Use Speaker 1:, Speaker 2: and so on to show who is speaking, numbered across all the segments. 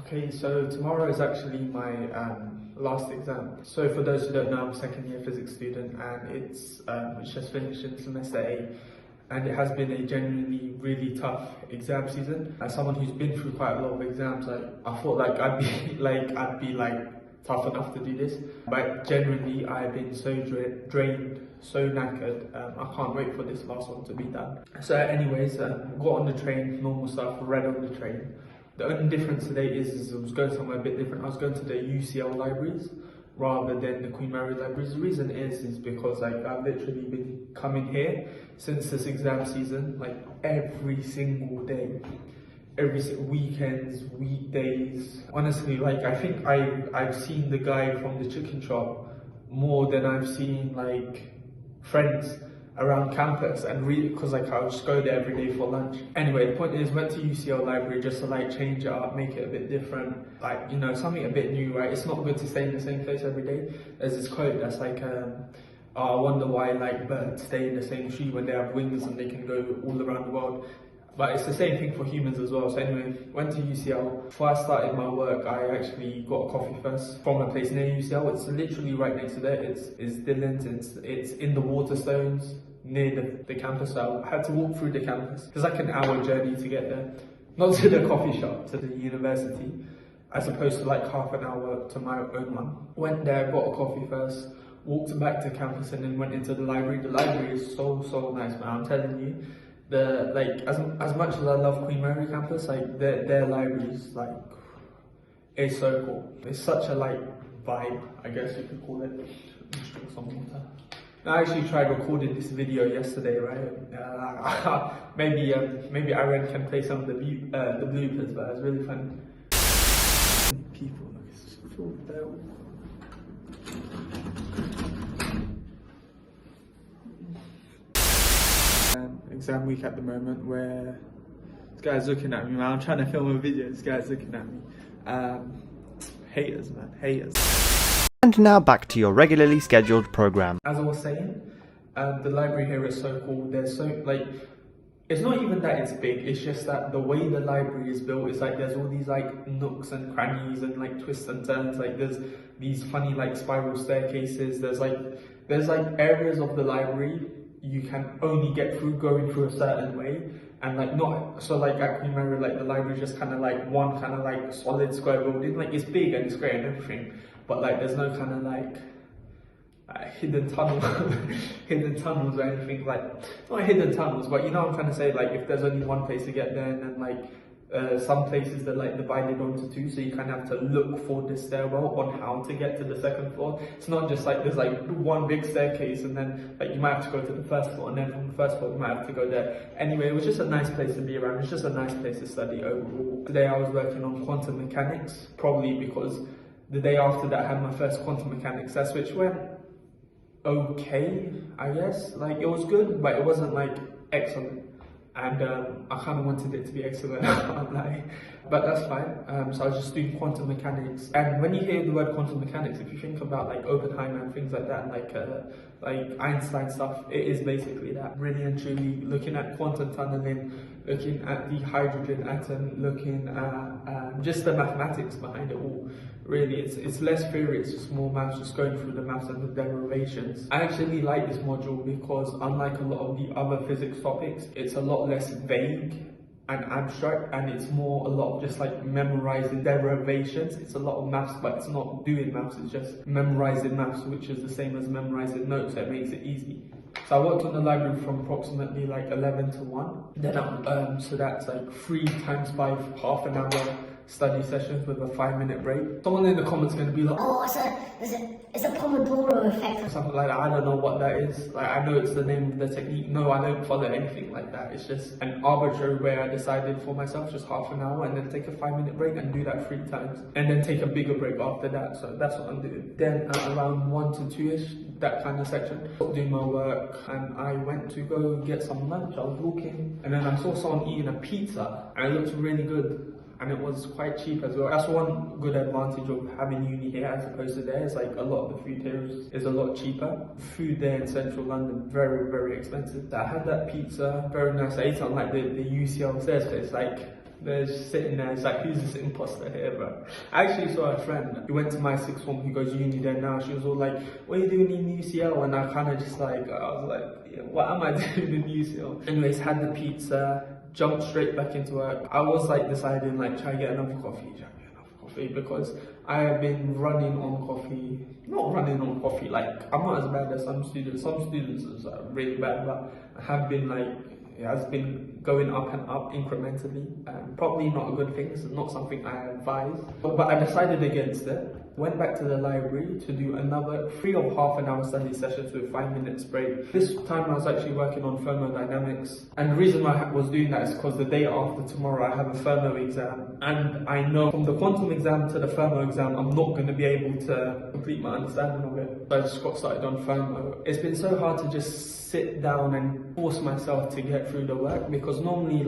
Speaker 1: Okay, so tomorrow is actually my last exam. So for those who don't know, I'm a second year physics student and it's just finished in semester 8. And it has been a genuinely really tough exam season. As someone who's been through quite a lot of exams, I thought I'd be tough enough to do this. But genuinely, I've been so drained, so knackered. I can't wait for this last one to be done. So anyways, got on the train, normal stuff, read on the train. The only difference today is I was going somewhere a bit different. I was going to the UCL libraries rather than the Queen Mary libraries. The reason is because I've literally been coming here since this exam season, every single day, weekends, weekdays. Honestly, I think I've seen the guy from the chicken shop more than I've seen friends around campus, and really because I'll just go there every day for lunch. Anyway, the point is, went to UCL library just to change it up, make it a bit different, something a bit new, right? It's not good to stay in the same place every day. There's this quote that's I wonder why birds stay in the same tree when they have wings and they can go all around the world. But it's the same thing for humans as well. So anyway, went to UCL. Before I started my work, I actually got a coffee first from a place near UCL. It's literally right next to there. It's Dylan's. It's in the Waterstones near the campus. So I had to walk through the campus. It's like an hour journey to get there. Not to the coffee shop, to the university, as opposed to half an hour to my own one. Went there, got a coffee first, walked back to campus, and then went into the library. The library is so nice, man. I'm telling you. As much as I love Queen Mary campus, their library is so cool. It's such a vibe, I guess you could call it. Let's drink some water. I actually tried recording this video yesterday, right? Maybe Aaron can play some of the bloopers, but it was really fun. People, it's full there. Exam week at the moment where this guy's looking at me, man. I'm trying to film a video, this guy's looking at me. Haters, man, haters.
Speaker 2: And now back to your regularly scheduled program.
Speaker 1: As I was saying, the library here is so cool. There's so, it's not even that it's big, it's just that the way the library is built is there's all these nooks and crannies and twists and turns. There's these funny spiral staircases. There's areas of the library you can only get through going through a certain way, and not so at Queen Mary, the library is just one solid square building. It's big and it's great and everything, but there's no hidden tunnel hidden tunnels or anything, not hidden tunnels, but you know what I'm trying to say, if there's only one place to get there, and then some places that divided onto two, so you have to look for the stairwell on how to get to the second floor. It's not just there's one big staircase and then you might have to go to the first floor, and then from the first floor you might have to go there. Anyway, it was just a nice place to be around. It's just a nice place to study overall. Today I was working on quantum mechanics, probably because the day after that I had my first quantum mechanics test, which went okay, I guess. It was good, but it wasn't excellent. And I kind of wanted it to be excellent, I can't lie. But that's fine. So I was just doing quantum mechanics. And when you hear the word quantum mechanics, if you think about Oppenheimer and things like that, Einstein stuff, it is basically that. Really and truly looking at quantum tunneling, looking at the hydrogen atom, looking at just the mathematics behind it all. Really, it's less theory, it's just more maths, just going through the maths and the derivations. I actually like this module because unlike a lot of the other physics topics, it's a lot less vague and abstract, and it's more a lot of just memorizing derivations. It's a lot of maths, but it's not doing maths, it's just memorizing maths, which is the same as memorizing notes, so it makes it easy. So I worked on the library from approximately 11 to 1. Then so that's 3 times 5, half an hour study sessions with a 5-minute break. Someone in the comments is going to be like,
Speaker 3: oh, it's a Pomodoro effect.
Speaker 1: Something like that. I don't know what that is. I know it's the name of the technique. No, I don't follow anything like that. It's just an arbitrary way I decided for myself, just half an hour, and then take a 5-minute break and do that 3 times. And then take a bigger break after that. So that's what I'm doing. Then at around 1 to 2-ish, that kind of section, doing my work, and I went to go get some lunch. I was walking, and then I saw someone eating a pizza, and it looked really good. And it was quite cheap as well. That's one good advantage of having uni here as opposed to there. It's a lot of the food here is a lot cheaper. Food there in central London, very, very expensive. I had that pizza, very nice. I ate on the UCL stairs, but it's They're just sitting there, it's like, who's this imposter here, bro? I actually saw a friend who went to my sixth form who goes uni there now. She was all like, what are you doing in UCL? And I kind of just like, I was like, yeah, what am I doing in UCL? Anyways, had the pizza, jumped straight back into work. I was like deciding like, try to get another coffee, because I have been running on coffee, not running on coffee, like I'm not as bad as some students is really bad, but I have been like, it has been going up and up incrementally. Probably not a good thing, it's not something I advise. But I decided against it. Went back to the library to do another 3 or half an hour study sessions with 5 minutes break. This time I was actually working on thermodynamics. And the reason why I was doing that is because the day after tomorrow I have a thermo exam. And I know from the quantum exam to the thermo exam, I'm not going to be able to complete my understanding of it. So I just got started on thermo. It's been so hard to just sit down and force myself to get through the work, because normally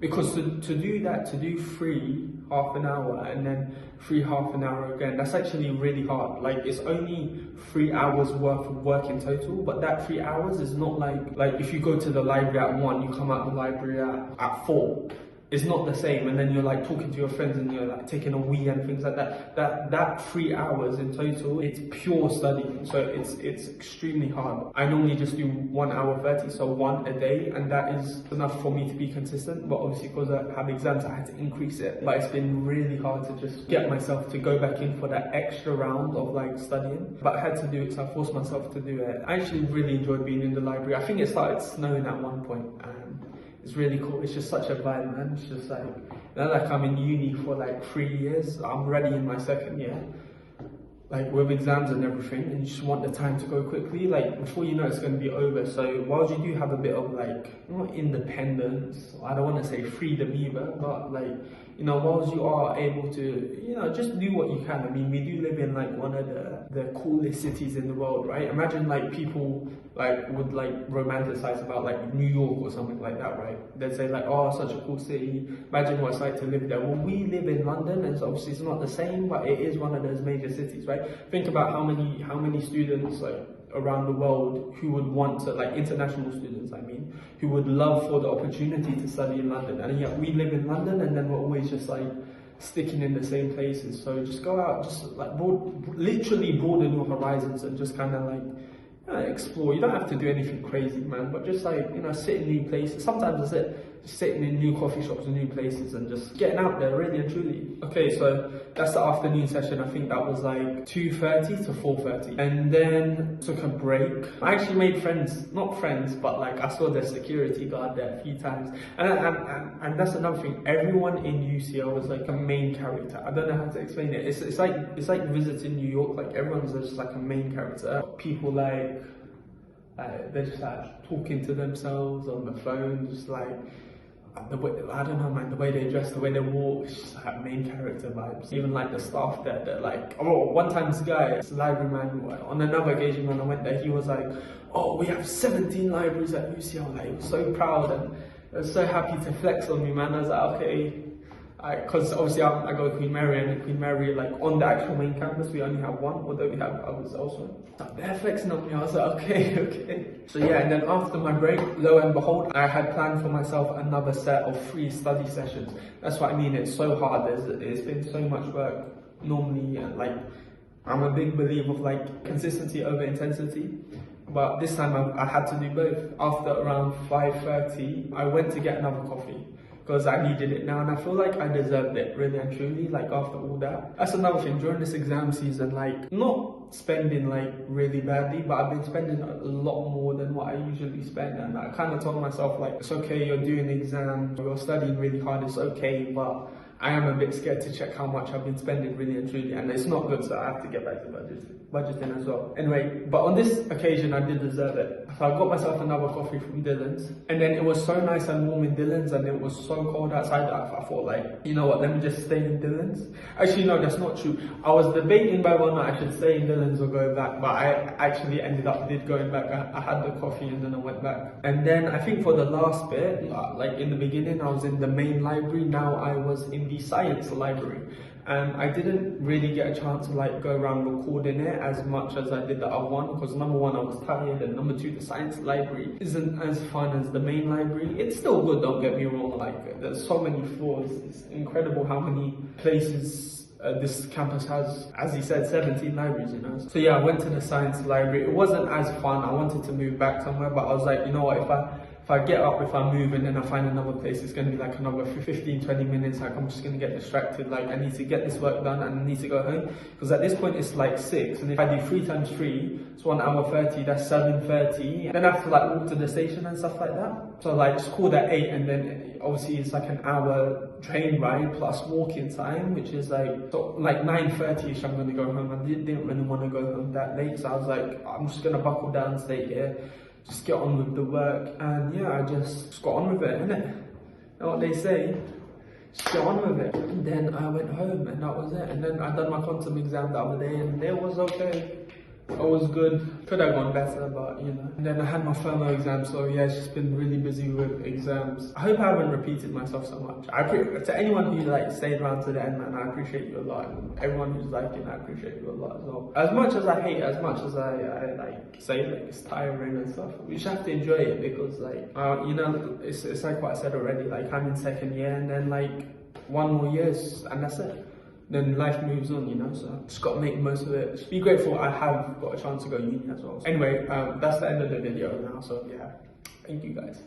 Speaker 1: because to do that, to do 3 half an hour and then 3 half an hour again, that's actually really hard. Like it's only 3 hours worth of work in total, but that 3 hours is not like if you go to the library at 1, you come out the library at 4. It's not the same, and then you're like talking to your friends and you're like taking a wee and things like that. That 3 hours in total, it's pure studying, so it's extremely hard. I normally just do 1 hour 30, so 1 a day, and that is enough for me to be consistent. But obviously because I have exams, I had to increase it. But it's been really hard to just get myself to go back in for that extra round of like studying. But I had to do it, so I forced myself to do it. I actually really enjoyed being in the library. I think it started snowing at one point. It's really cool. It's just such a vibe, man. It's just like, now like I'm in uni for like 3 years. I'm already in my 2nd year, like with exams and everything, and you just want the time to go quickly. Like before you know it's going to be over. So whilst you do have a bit of like, not independence, I don't want to say freedom either, but like, you know, whilst you are able to, you know, just do what you can. I mean, we do live in like one of the coolest cities in the world, right? Imagine like people like would like romanticize about like New York or something like that, right? They'd say like, oh, such a cool city. Imagine what it's like to live there. Well, we live in London, and so obviously it's not the same, but it is one of those major cities, right? Think about how many students like around the world who would want to, like international students, I mean, who would love for the opportunity to study in London, and yet we live in London, and then we're always just like sticking in the same places. So just go out, just like literally broaden your horizons and just kind of like explore. You don't have to do anything crazy, man, but just like, you know, sit in new places. Sometimes it's it, just sitting in new coffee shops and new places and just getting out there, really and truly. Okay, so that's the afternoon session. I think that was like 2:30 to 4:30, and then took a break. I actually made friends, not friends, but like I saw the security guard there a few times, and that's another thing. Everyone in UCL was like a main character. I don't know how to explain it. It's like visiting New York. Like everyone's just like a main character. People like they're just like talking to themselves on the phone, just like. The way, I don't know, man, the way they dress, the way they walk, it's just like main character vibes. Even like the staff there, they're like, oh, one time this guy, this library man, on another occasion when I went there, he was like, oh, we have 17 libraries at UCL. Like, he was so proud and he was so happy to flex on me, man. I was like, okay. Because obviously I go to Queen Mary, and Queen Mary, like on the actual main campus, we only have one, although we have others also. So they're flexing on me. I was like, okay. So yeah, and then after my break, lo and behold, I had planned for myself another set of 3 study sessions. That's what I mean. It's so hard. It's been so much work. Normally, like I'm a big believer of like consistency over intensity. But this time I had to do both. After around 5:30, I went to get another coffee, because I needed it now, and I feel like I deserved it, really and truly, like after all that. That's another thing, during this exam season, like not spending like really badly, but I've been spending a lot more than what I usually spend, and I kind of told myself like, it's okay, you're doing the exam, you're studying really hard, it's okay, but I am a bit scared to check how much I've been spending, really and truly, and it's not good, so I have to get back to budgeting as well. Anyway, but on this occasion I did deserve it. So I got myself another coffee from Dylan's, and then it was so nice and warm in Dylan's, and it was so cold outside that I thought like, you know what, let me just stay in Dylan's. Actually no, that's not true. I was debating whether or not I should stay in Dylan's or go back, but I actually ended up going back. I had the coffee and then I went back. And then I think for the last bit, like in the beginning I was in the main library, now I was in the science library. and I didn't really get a chance to like go around recording it as much as I did the other one, because number one, I was tired, and number two, the science library isn't as fun as the main library. It's still good, don't get me wrong, like there's so many floors. It's incredible how many places this campus has. As he said, 17 libraries, you know. So yeah, I went to the science library. It wasn't as fun. I wanted to move back somewhere, but I was like, you know what, if I get up, if I move and then I find another place, it's going to be like another 15, 20 minutes. Like I'm just going to get distracted. Like I need to get this work done and I need to go home. Because at this point it's like 6. And if I do 3 times 3, it's 1 hour 30, that's 7:30. Then I have to like walk to the station and stuff like that. So like just call that 8, and then obviously it's like an hour train ride plus walking time, which is like 9:30ish I'm going to go home. I didn't really want to go home that late. So I was like, I'm just going to buckle down, stay here. Just get on with the work, and yeah, I just got on with it, innit? You know what they say? Just get on with it. And then I went home, and that was it. And then I done my quantum exam the other day, and it was okay. It was good. Could have gone better, but you know. And then I had my thermal exam, so yeah, it's just been really busy with exams. I hope I haven't repeated myself so much. To anyone who like stayed around to the end, man, I appreciate you a lot. And everyone who's liking, I appreciate you a lot as well. As much as I hate, as much as I like say like it's tiring and stuff, we just have to enjoy it, because like you know, it's like what I said already. Like I'm in 2nd year, and then like 1 more year, and that's it. Then life moves on, you know, so just got to make the most of it. Just be grateful I have got a chance to go uni as well. Anyway, that's the end of the video now, so yeah, thank you guys.